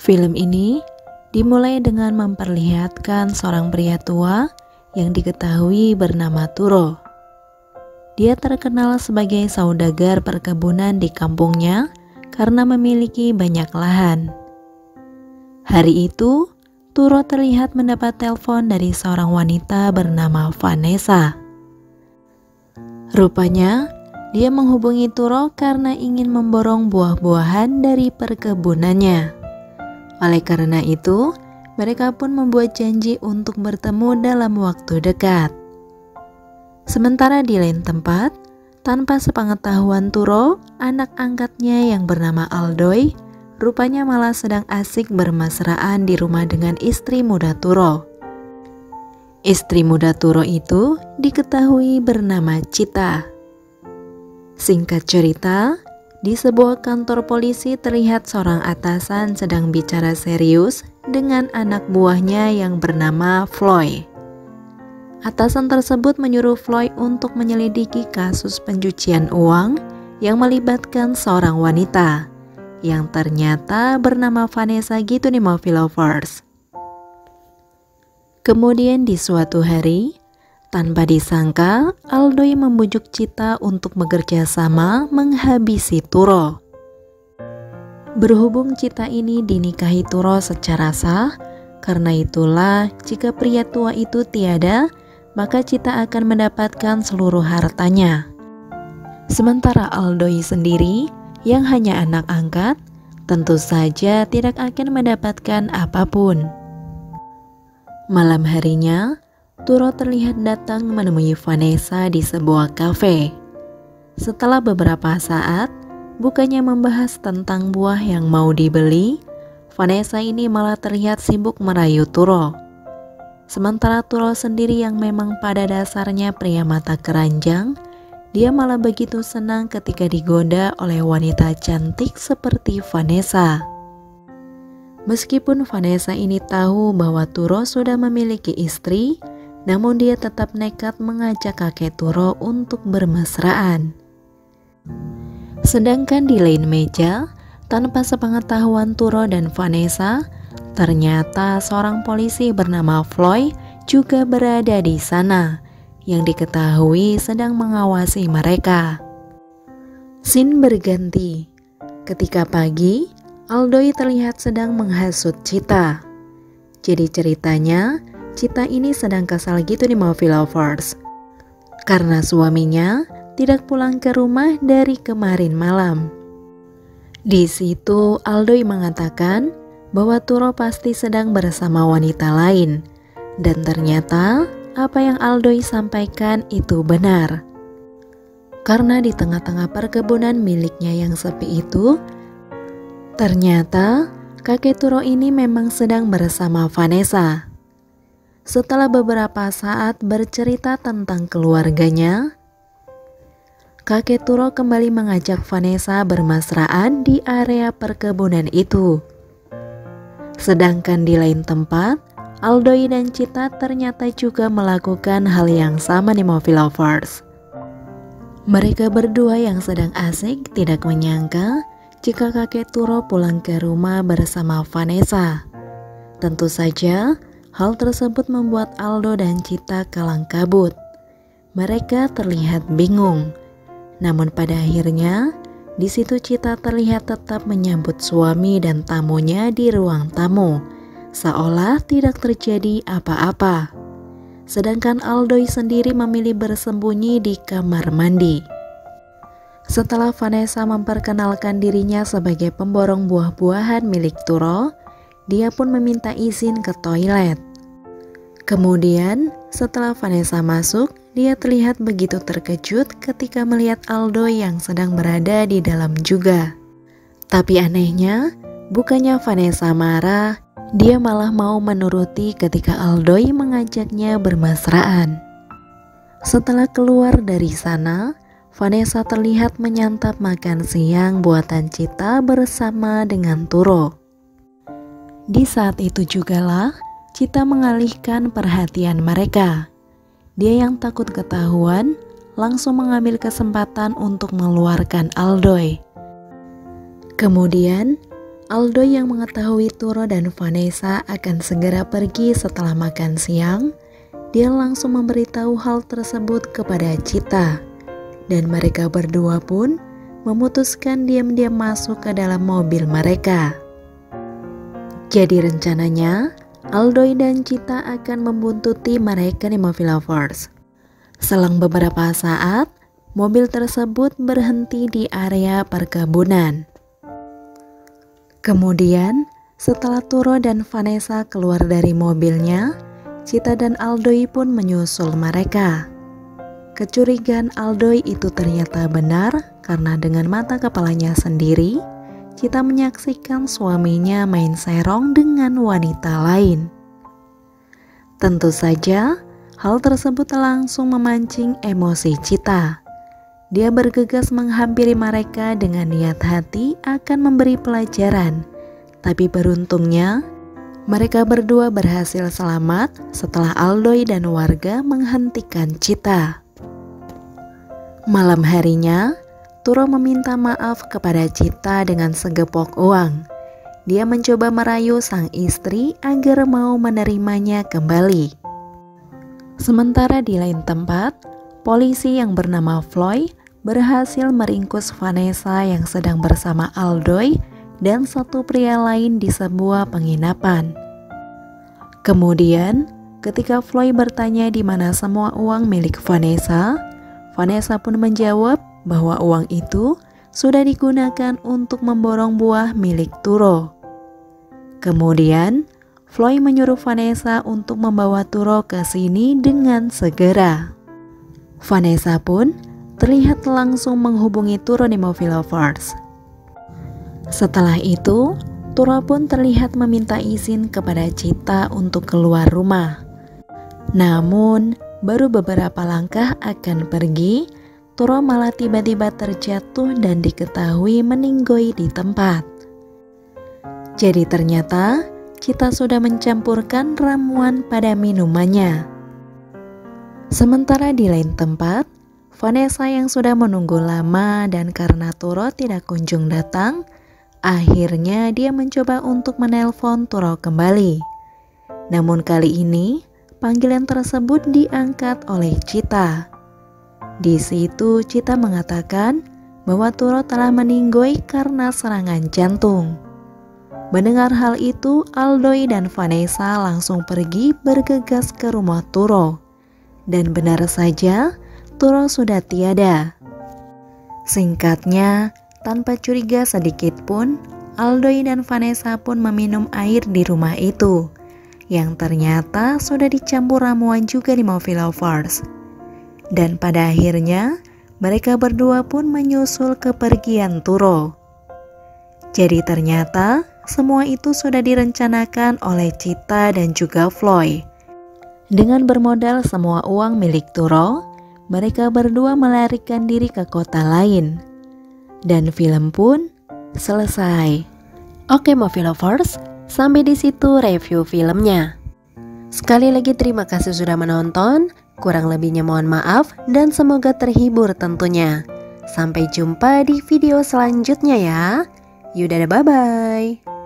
Film ini dimulai dengan memperlihatkan seorang pria tua yang diketahui bernama Turo. Dia terkenal sebagai saudagar perkebunan di kampungnya karena memiliki banyak lahan. Hari itu, Turo terlihat mendapat telepon dari seorang wanita bernama Vanessa. Rupanya, dia menghubungi Turo karena ingin memborong buah-buahan dari perkebunannya. Oleh karena itu, mereka pun membuat janji untuk bertemu dalam waktu dekat. Sementara di lain tempat, tanpa sepengetahuan Turo, anak angkatnya yang bernama Aldoy, rupanya malah sedang asik bermesraan di rumah dengan istri muda Turo. Istri muda Turo itu diketahui bernama Cita. Singkat cerita, di sebuah kantor polisi terlihat seorang atasan sedang bicara serius dengan anak buahnya yang bernama Floyd. Atasan tersebut menyuruh Floyd untuk menyelidiki kasus pencucian uang yang melibatkan seorang wanita yang ternyata bernama Vanessa gitu nih Movie Lovers. Kemudian di suatu hari, tanpa disangka, Aldoy membujuk Cita untuk bekerja sama menghabisi Turo. Berhubung Cita ini dinikahi Turo secara sah, karena itulah jika pria tua itu tiada, maka Cita akan mendapatkan seluruh hartanya. Sementara Aldoy sendiri, yang hanya anak angkat, tentu saja tidak akan mendapatkan apapun. Malam harinya, Turo terlihat datang menemui Vanessa di sebuah kafe. Setelah beberapa saat, bukannya membahas tentang buah yang mau dibeli, Vanessa ini malah terlihat sibuk merayu Turo. Sementara Turo sendiri yang memang pada dasarnya pria mata keranjang, dia malah begitu senang ketika digoda oleh wanita cantik seperti Vanessa. Meskipun Vanessa ini tahu bahwa Turo sudah memiliki istri, namun dia tetap nekat mengajak kakek Turo untuk bermesraan. Sedangkan di lain meja, tanpa sepengetahuan Turo dan Vanessa, ternyata seorang polisi bernama Floyd juga berada di sana, yang diketahui sedang mengawasi mereka. Scene berganti. Ketika pagi, Aldoy terlihat sedang menghasut Cita. Jadi ceritanya, Cita ini sedang kesal gitu nih Movie Lovers, karena suaminya tidak pulang ke rumah dari kemarin malam. Di situ Aldoy mengatakan bahwa Turo pasti sedang bersama wanita lain, dan ternyata apa yang Aldoy sampaikan itu benar. Karena di tengah-tengah perkebunan miliknya yang sepi itu, ternyata kakek Turo ini memang sedang bersama Vanessa. Setelah beberapa saat bercerita tentang keluarganya, kakek Turo kembali mengajak Vanessa bermesraan di area perkebunan itu. Sedangkan di lain tempat, Aldoy dan Cita ternyata juga melakukan hal yang sama nih Movie Lovers. Mereka berdua yang sedang asik tidak menyangka jika kakek Turo pulang ke rumah bersama Vanessa. Tentu saja, hal tersebut membuat Aldo dan Cita kalang kabut. Mereka terlihat bingung. Namun pada akhirnya, di situ Cita terlihat tetap menyambut suami dan tamunya di ruang tamu, seolah tidak terjadi apa-apa. Sedangkan Aldoy sendiri memilih bersembunyi di kamar mandi. Setelah Vanessa memperkenalkan dirinya sebagai pemborong buah-buahan milik Turo, dia pun meminta izin ke toilet. Kemudian, setelah Vanessa masuk, dia terlihat begitu terkejut ketika melihat Aldoy yang sedang berada di dalam juga. Tapi anehnya, bukannya Vanessa marah, dia malah mau menuruti ketika Aldoy mengajaknya bermesraan. Setelah keluar dari sana, Vanessa terlihat menyantap makan siang buatan Cita bersama dengan Turo. Di saat itu jugalah Cita mengalihkan perhatian mereka. Dia yang takut ketahuan langsung mengambil kesempatan untuk mengeluarkan Aldoy. Kemudian Aldo yang mengetahui Turo dan Vanessa akan segera pergi setelah makan siang, dia langsung memberitahu hal tersebut kepada Chita. Dan mereka berdua pun memutuskan diam-diam masuk ke dalam mobil mereka. Jadi rencananya, Aldoy dan Chita akan membuntuti mereka di Movie Lovers. Selang beberapa saat, mobil tersebut berhenti di area perkebunan. Kemudian, setelah Turo dan Vanessa keluar dari mobilnya, Chita dan Aldoy pun menyusul mereka. Kecurigaan Aldoy itu ternyata benar karena dengan mata kepalanya sendiri, Chita menyaksikan suaminya main serong dengan wanita lain. Tentu saja, hal tersebut langsung memancing emosi Chita. Dia bergegas menghampiri mereka dengan niat hati akan memberi pelajaran. Tapi beruntungnya, mereka berdua berhasil selamat setelah Aldoy dan warga menghentikan Chita. Malam harinya, Turo meminta maaf kepada Chita dengan segepok uang. Dia mencoba merayu sang istri agar mau menerimanya kembali. Sementara di lain tempat, polisi yang bernama Floyd berhasil meringkus Vanessa yang sedang bersama Aldoy dan satu pria lain di sebuah penginapan. Kemudian, ketika Floyd bertanya di mana semua uang milik Vanessa, Vanessa pun menjawab bahwa uang itu sudah digunakan untuk memborong buah milik Turo. Kemudian, Floyd menyuruh Vanessa untuk membawa Turo ke sini dengan segera. Vanessa pun terlihat langsung menghubungi Turo di Movie Lovers. Setelah itu, Turo pun terlihat meminta izin kepada Chita untuk keluar rumah. Namun, baru beberapa langkah akan pergi, Turo malah tiba-tiba terjatuh dan diketahui meninggoy di tempat. Jadi ternyata Chita sudah mencampurkan ramuan pada minumannya. Sementara di lain tempat, Vanessa yang sudah menunggu lama dan karena Turo tidak kunjung datang, akhirnya dia mencoba untuk menelpon Turo kembali. Namun kali ini, panggilan tersebut diangkat oleh Chita. Di situ Chita mengatakan bahwa Turo telah meninggoy karena serangan jantung. Mendengar hal itu, Aldoy dan Vanessa langsung pergi bergegas ke rumah Turo. Dan benar saja, Turo sudah tiada. Singkatnya, tanpa curiga sedikit pun, Aldoy dan Vanessa pun meminum air di rumah itu, yang ternyata sudah dicampur ramuan juga di Movie Lovers. Dan pada akhirnya, mereka berdua pun menyusul kepergian Turo. Jadi ternyata, semua itu sudah direncanakan oleh Chita dan juga Floyd. Dengan bermodal semua uang milik Turo, mereka berdua melarikan diri ke kota lain. Dan film pun selesai. Oke Movie Lovers, sampai di situ review filmnya. Sekali lagi terima kasih sudah menonton. Kurang lebihnya mohon maaf dan semoga terhibur tentunya. Sampai jumpa di video selanjutnya ya. Yaudah, bye-bye.